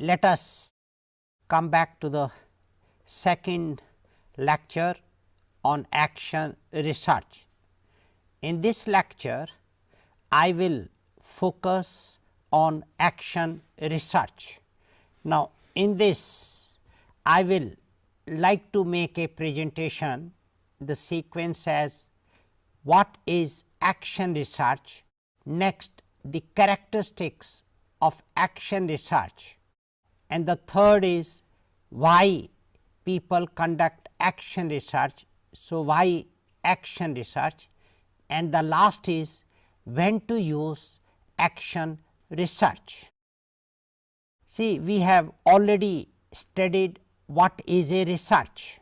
let us come back to the second lecture on action research. In this lecture, I will focus on action research. Now, in this I will like to make a presentation, the sequence as what is action research, next the characteristics of action research, and the third is why people conduct action research. So, why action research, and the last is when to use action research. See, we have already studied what is a research,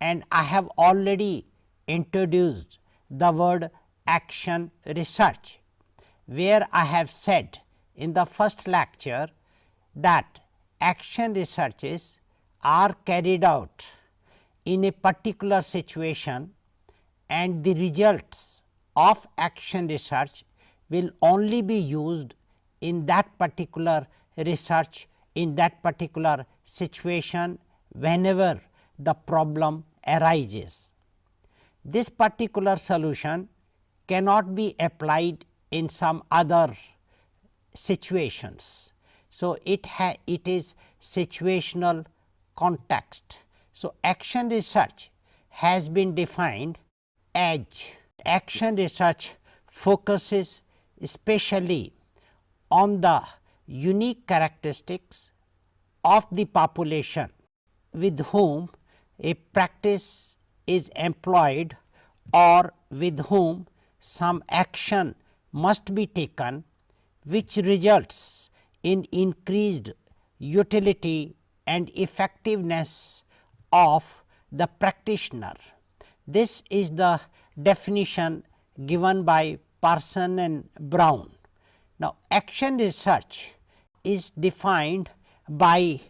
and I have already introduced the word action research, where I have said in the first lecture that action researches are carried out in a particular situation, and the results of action research will only be used in that particular research, in that particular situation whenever the problem arises. This particular solution cannot be applied in some other situations. So, it is situational context. So, action research has been defined as action research focuses especially on the unique characteristics of the population with whom a practice is employed or with whom some action must be taken, which results in increased utility and effectiveness of the practitioner. This is the definition given by Parson and Brown. Now, action research is defined by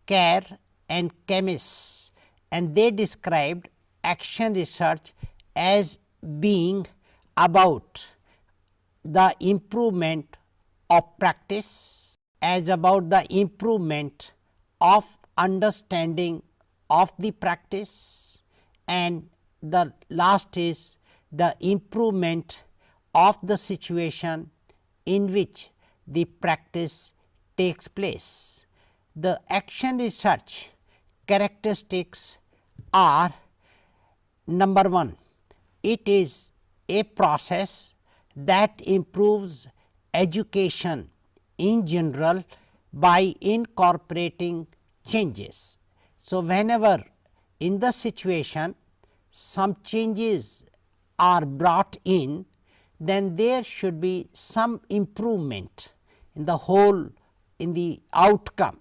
Kerr and Chemists, and they described action research as being about the improvement of practice, as about the improvement of understanding of the practice, and the last is the improvement of the situation in which the practice takes place. The action research characteristics are: number 1, it is a process that improves education in general by incorporating changes. So, whenever in the situation some changes are brought in, then there should be some improvement in the whole, in the outcome.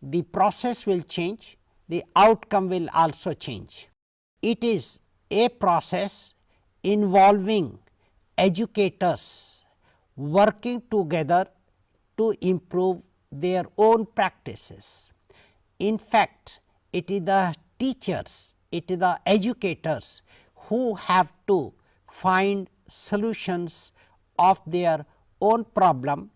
The process will change, the outcome will also change. It is a process involving educators working together to improve their own practices. In fact, it is the teachers, it is the educators who have to find solutions of their own problem,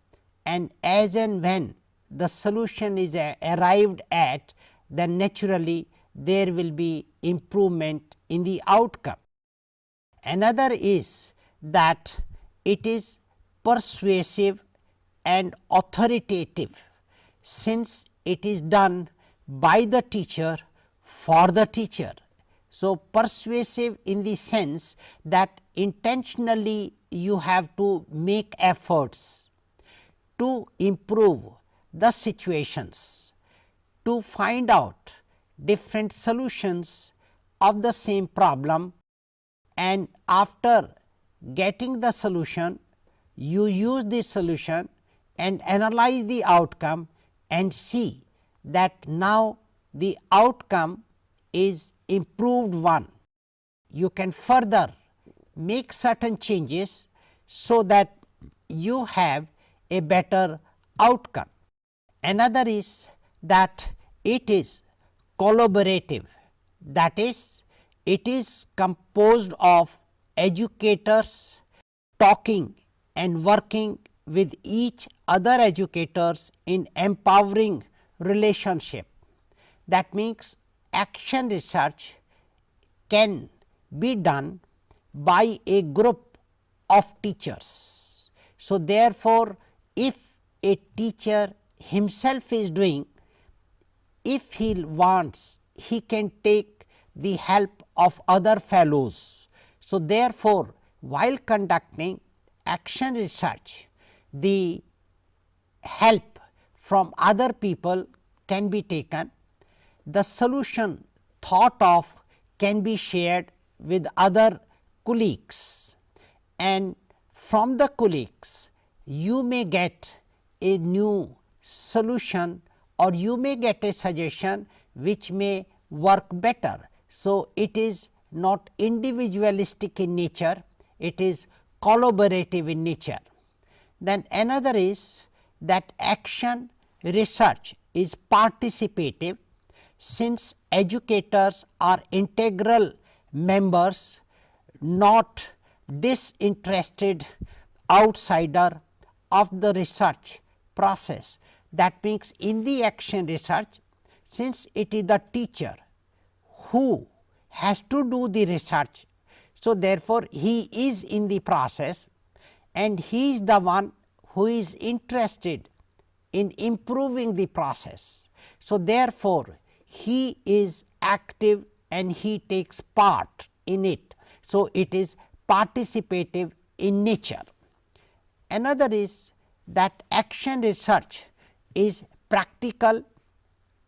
and as and when the solution is arrived at, then naturally there will be improvement in the outcome. Another is that it is persuasive and authoritative, since it is done by the teacher for the teacher. So, persuasive in the sense that intentionally you have to make efforts to improve the situations, to find out different solutions of the same problem, and after getting the solution, you use the solution and analyze the outcome and see that now the outcome is improved one. You can further make certain changes so that you have a better outcome. Another is that it is collaborative, that is, it is composed of educators talking and working with each other educators in empowering relationship. That means, action research can be done by a group of teachers. So, therefore, if a teacher himself is doing, if he wants, he can take the help of other fellows. So, therefore, while conducting action research, the help from other people can be taken, the solution thought of can be shared with other colleagues, and from the colleagues you may get a new solution or you may get a suggestion which may work better. So, it is not individualistic in nature, it is collaborative in nature. Then another is that action research is participative, since educators are integral members, not disinterested outsider of the research process. That means, in the action research, since it is the teacher who has to do the research, so therefore, he is in the process and he is the one who is interested in improving the process. So, therefore, he is active and he takes part in it. So, it is participative in nature. Another is that action research is practical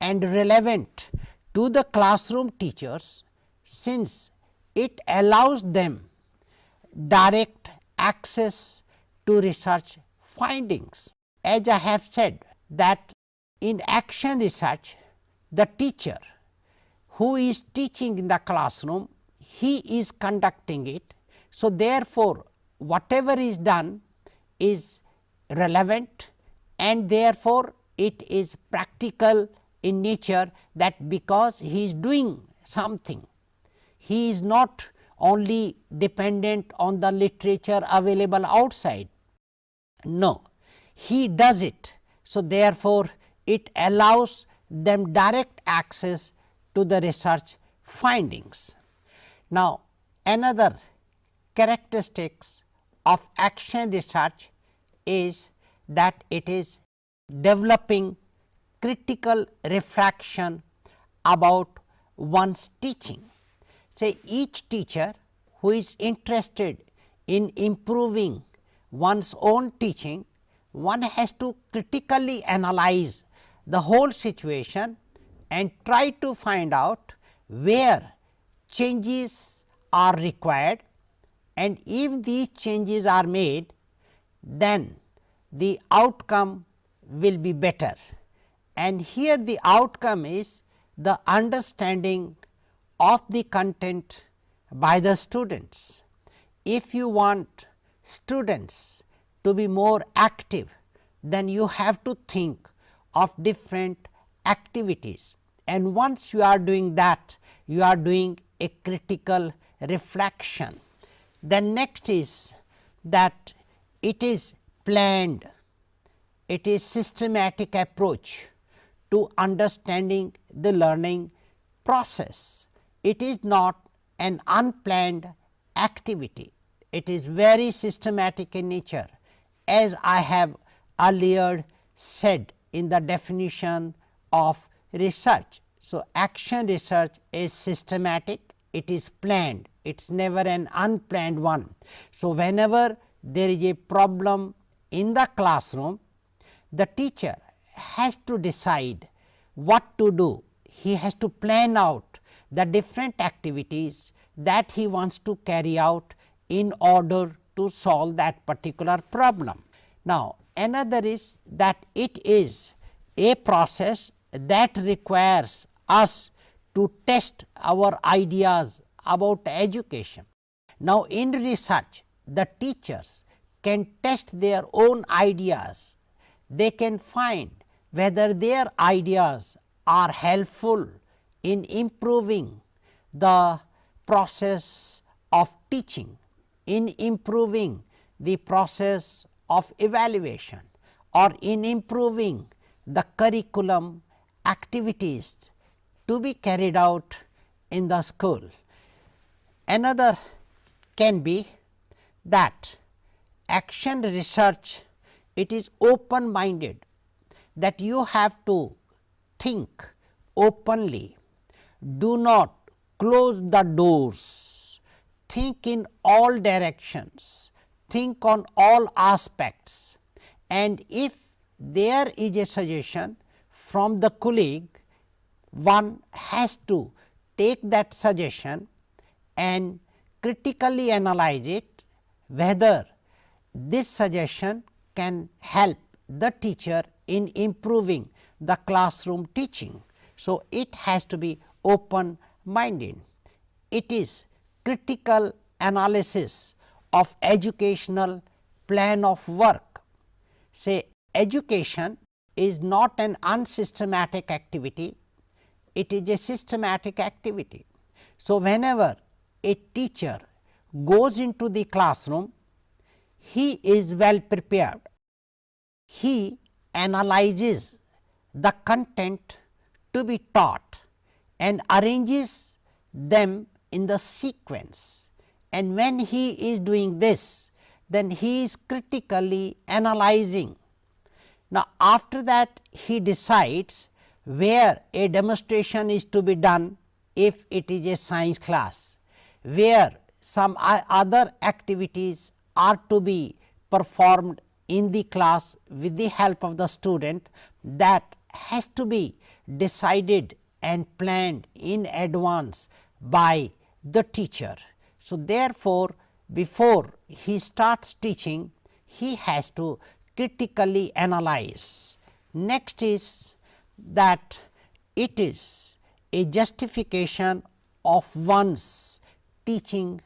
and relevant to the classroom teachers, since it allows them direct access to research findings. As I have said that in action research, the teacher who is teaching in the classroom, he is conducting it. So, therefore, whatever is done is relevant and therefore, it is practical in nature, that because he is doing something, he is not only dependent on the literature available outside. No, he does it. So, therefore, it allows them direct access to the research findings. Now, another characteristics of action research is that it is developing critical reflection about one's teaching. Say, each teacher who is interested in improving one's own teaching, one has to critically analyze the whole situation and try to find out where changes are required, and if these changes are made, then the outcome will be better. And here the outcome is the understanding of the content by the students. If you want students to be more active, then you have to think of different activities, and once you are doing that, you are doing a critical reflection. Then next is that it is planned, it is systematic approach to understanding the learning process. It is not an unplanned activity, it is very systematic in nature, as I have earlier said in the definition of research. So, action research is systematic, it is planned, it is never an unplanned one. So, whenever there is a problem in the classroom, the teacher has to decide what to do. He has to plan out the different activities that he wants to carry out in order to solve that particular problem. Now, another is that it is a process that requires us to test our ideas about education. Now, in research, the teachers can test their own ideas, they can find whether their ideas are helpful in improving the process of teaching, in improving the process of evaluation, or in improving the curriculum activities to be carried out in the school. Another can be that action research, it is open minded, that you have to think openly, do not close the doors, think in all directions, think on all aspects, and if there is a suggestion from the colleague, one has to take that suggestion and critically analyze it, whether this suggestion can help the teacher in improving the classroom teaching. So, it has to be open minded. It is critical analysis of educational plan of work. Say, education is not an unsystematic activity, it is a systematic activity. So, whenever a teacher goes into the classroom, he is well prepared. He analyzes the content to be taught and arranges them in the sequence, and when he is doing this, then he is critically analyzing. Now, after that he decides where a demonstration is to be done if it is a science class, where some other activities are to be performed in the class with the help of the student, that has to be decided and planned in advance by the teacher. So, therefore, before he starts teaching, he has to critically analyze. Next is that it is a justification of one's teaching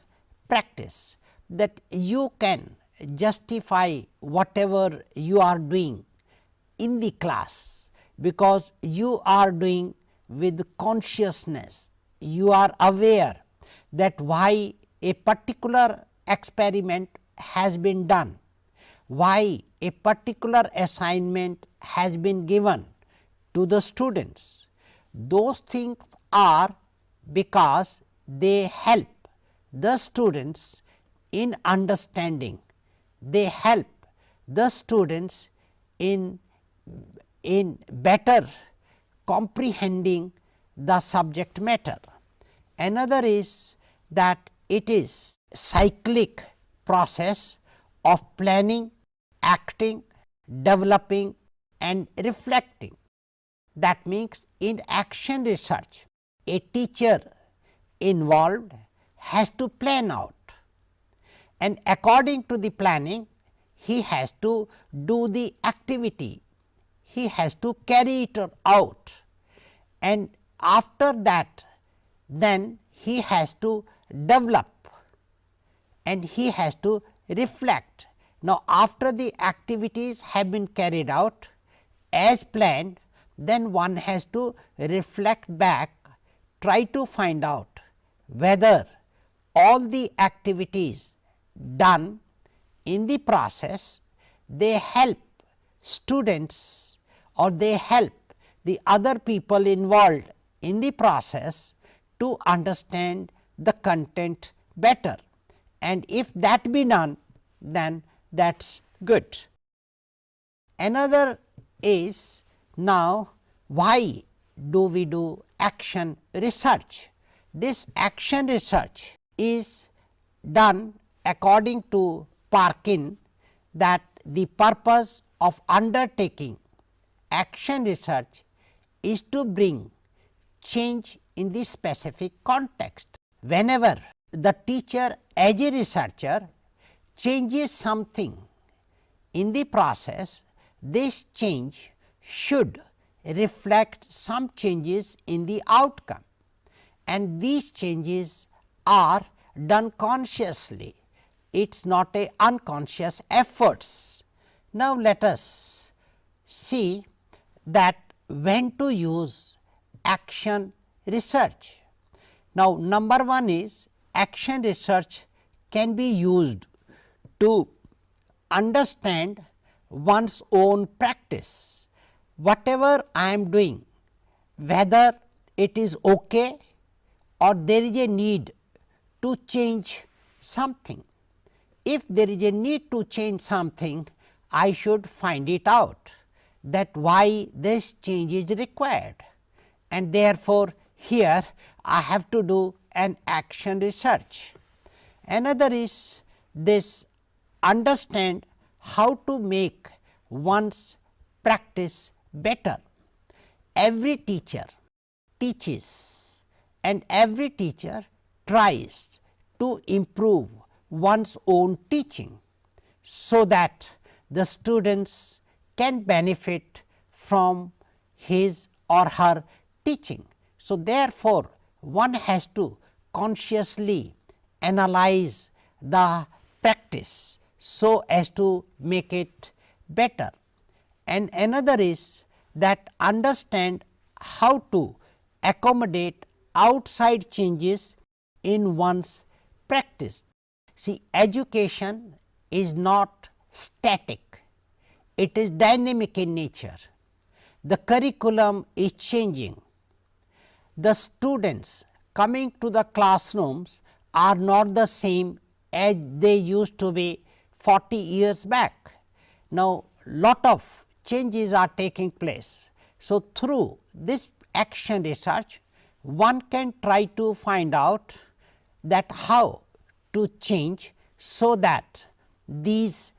practice, that you can justify whatever you are doing in the class, because you are doing with consciousness, you are aware that why a particular experiment has been done, why a particular assignment has been given to the students. Those things are because they help the students in understanding, they help the students in better comprehending the subject matter. Another is that it is cyclic process of planning, acting, developing and reflecting. That means, in action research, a teacher involved has to plan out, and according to the planning he has to do the activity, he has to carry it out, and after that then he has to develop and he has to reflect. Now, after the activities have been carried out as planned, then one has to reflect back, try to find out whether all the activities done in the process, they help students or they help the other people involved in the process to understand the content better, and if that be done, then that is good. Another is, now why do we do action research? This action research is done according to Parkin, that the purpose of undertaking action research is to bring change in the specific context. Whenever the teacher as a researcher changes something in the process, this change should reflect some changes in the outcome, and these changes are done consciously, it is not a unconscious efforts. Now, let us see that when to use action research. Now, number one is, action research can be used to understand one's own practice. Whatever I am doing, whether it is okay or there is a need to change something. If there is a need to change something, I should find it out that why this change is required, and therefore, here I have to do an action research. Another is this understand how to make one's practice better. Every teacher teaches and every teacher tries to improve one's own teaching, so that the students can benefit from his or her teaching. So, therefore, one has to consciously analyze the practice so as to make it better. And another is that understand how to accommodate outside changes in one's practice. See, education is not static, it is dynamic in nature. The curriculum is changing. The students coming to the classrooms are not the same as they used to be 40 years back. Now, lot of changes are taking place. So, through this action research, one can try to find out that how to change, so that these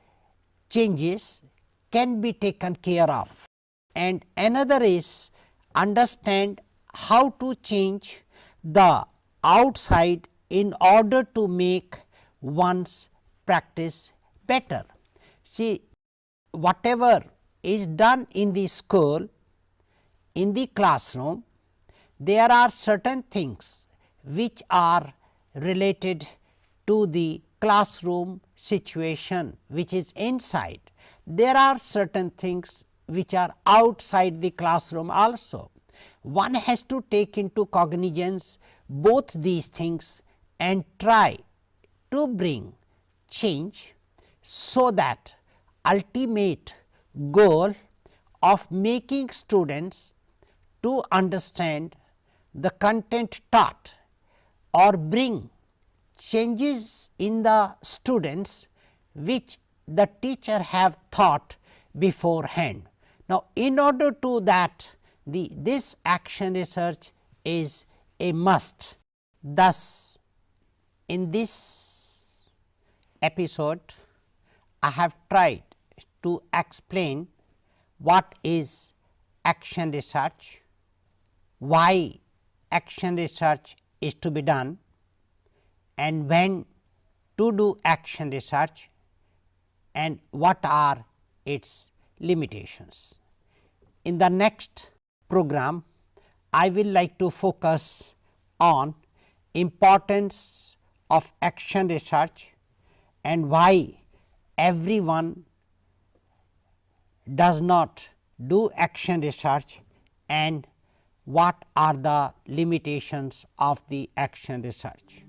changes can be taken care of. And another is understand how to change the outside in order to make one's practice better. See, whatever is done in the school, in the classroom, there are certain things which are related to the classroom situation which is inside. There are certain things which are outside the classroom also. One has to take into cognizance both these things and try to bring change, so that ultimate goal of making students to understand the content taught or bring changes in the students which the teacher have taught beforehand. Now, in order to that, this action research is a must. Thus, in this episode, I have tried to explain what is action research, why action research is to be done, and when to do action research, and what are its limitations. In the next program, I will like to focus on importance of action research and why everyone does not do action research, and what are the limitations of the action research.